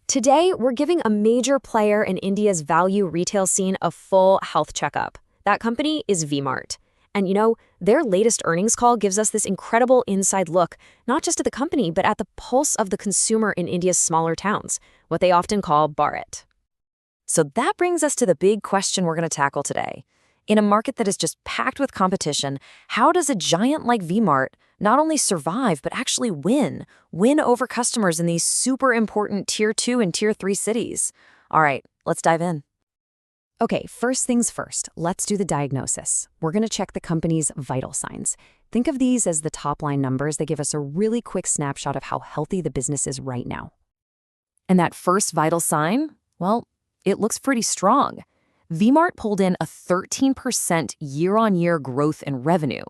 Today, we're giving a major player in India's value retail scene a full health checkup. That company is V-Mart. And their latest earnings call gives us this incredible inside look, not just at the company, but at the pulse of the consumer in India's smaller towns, what they often call Bharat. So that brings us to the big question we're going to tackle today. In a market that is just packed with competition, how does a giant like V-Mart not only survive, but actually win over customers in these super important Tier 2 and Tier 3 cities? All right, let's dive in. Okay, first things first, let's do the diagnosis. We're going to check the company's vital signs. Think of these as the top-line numbers that give us a really quick snapshot of how healthy the business is right now. And that first vital sign, well, it looks pretty strong. V-Mart pulled in a 13% year-on-year growth in revenue.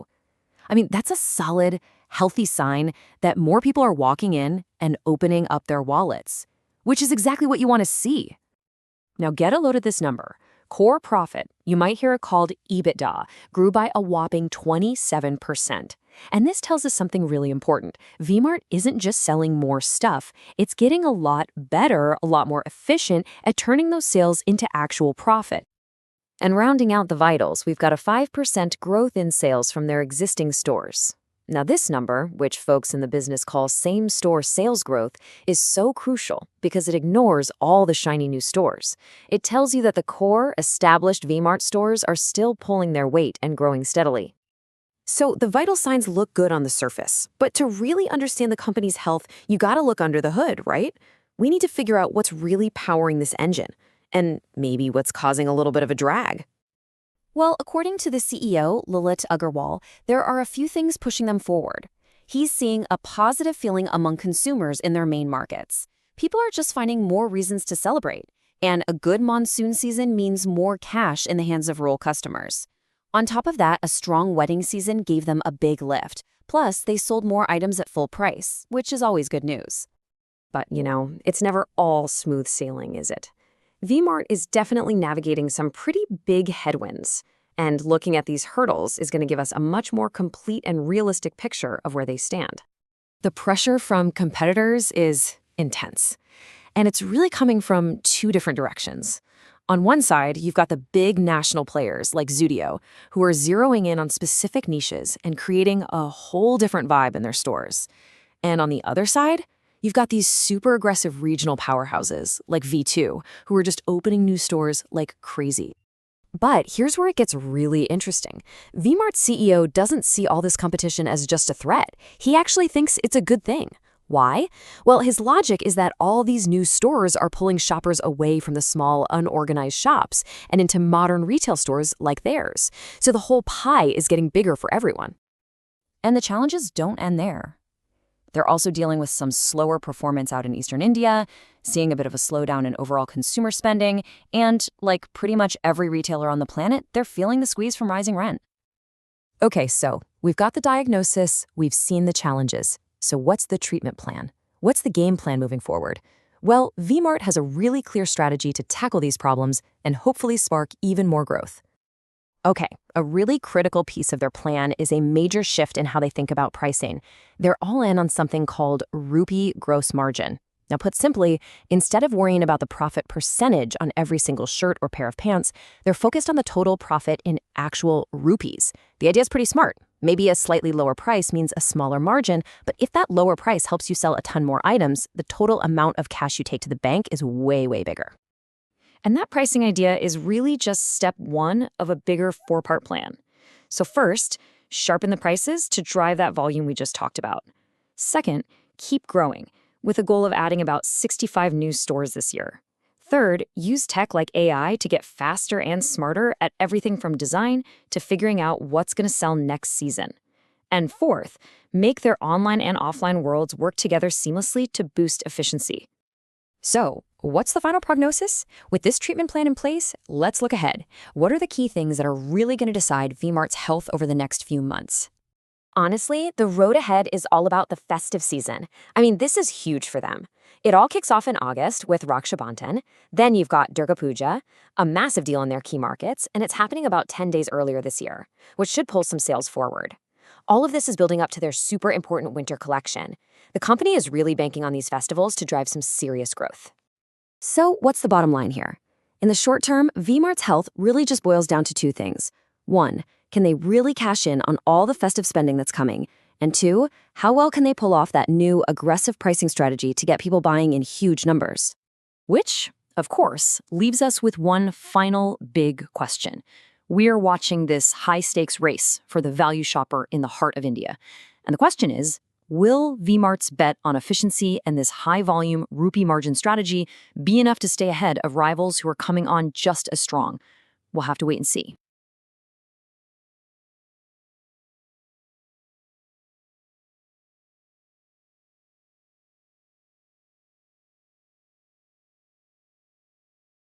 I mean, that's a solid, healthy sign that more people are walking in and opening up their wallets, which is exactly what you want to see. Now get a load of this number. Core profit, you might hear it called EBITDA, grew by a whopping 27%. And this tells us something really important. V-Mart isn't just selling more stuff, it's getting a lot better, a lot more efficient at turning those sales into actual profit. And rounding out the vitals, we've got a 5% growth in sales from their existing stores. Now this number, which folks in the business call same-store sales growth, is so crucial because it ignores all the shiny new stores. It tells you that the core, established V-Mart stores are still pulling their weight and growing steadily. So the vital signs look good on the surface, but to really understand the company's health, you gotta look under the hood, right? We need to figure out what's really powering this engine, and maybe what's causing a little bit of a drag. Well, according to the CEO, Lalit Agarwal, there are a few things pushing them forward. He's seeing a positive feeling among consumers in their main markets. People are just finding more reasons to celebrate, and a good monsoon season means more cash in the hands of rural customers. On top of that, a strong wedding season gave them a big lift. Plus, they sold more items at full price, which is always good news. But, it's never all smooth sailing, is it? V-Mart is definitely navigating some pretty big headwinds, and looking at these hurdles is going to give us a much more complete and realistic picture of where they stand. The pressure from competitors is intense, and it's really coming from two different directions. On one side, you've got the big national players like Zudio, who are zeroing in on specific niches and creating a whole different vibe in their stores. And on the other side, you've got these super aggressive regional powerhouses like V2, who are just opening new stores like crazy. But here's where it gets really interesting. V-Mart's CEO doesn't see all this competition as just a threat. He actually thinks it's a good thing. Why? Well, his logic is that all these new stores are pulling shoppers away from the small, unorganized shops and into modern retail stores like theirs. So the whole pie is getting bigger for everyone. And the challenges don't end there. They're also dealing with some slower performance out in Eastern India, seeing a bit of a slowdown in overall consumer spending, and like pretty much every retailer on the planet, they're feeling the squeeze from rising rent. Okay, so we've got the diagnosis, we've seen the challenges. So what's the treatment plan? What's the game plan moving forward? Well, V-Mart has a really clear strategy to tackle these problems and hopefully spark even more growth. Okay, a really critical piece of their plan is a major shift in how they think about pricing. They're all in on something called rupee gross margin. Now, put simply, instead of worrying about the profit percentage on every single shirt or pair of pants, they're focused on the total profit in actual rupees. The idea is pretty smart. Maybe a slightly lower price means a smaller margin, but if that lower price helps you sell a ton more items, the total amount of cash you take to the bank is way, way bigger. And that pricing idea is really just step one of a bigger four-part plan. So first, sharpen the prices to drive that volume we just talked about. Second, keep growing, with a goal of adding about 65 new stores this year. Third, use tech like AI to get faster and smarter at everything from design to figuring out what's going to sell next season. And fourth, make their online and offline worlds work together seamlessly to boost efficiency. So, what's the final prognosis? With this treatment plan in place, let's look ahead. What are the key things that are really going to decide V-Mart's health over the next few months? Honestly, the road ahead is all about the festive season. I mean, this is huge for them. It all kicks off in August with Raksha Bandhan. Then you've got Durga Puja, a massive deal in their key markets, and it's happening about 10 days earlier this year, which should pull some sales forward. All of this is building up to their super important winter collection. The company is really banking on these festivals to drive some serious growth. So what's the bottom line here? In the short term, V-Mart's health really just boils down to two things. One, can they really cash in on all the festive spending that's coming? And two, how well can they pull off that new aggressive pricing strategy to get people buying in huge numbers? Which, of course, leaves us with one final big question. We're watching this high-stakes race for the value shopper in the heart of India. And the question is, will V-Mart's bet on efficiency and this high-volume rupee margin strategy be enough to stay ahead of rivals who are coming on just as strong? We'll have to wait and see.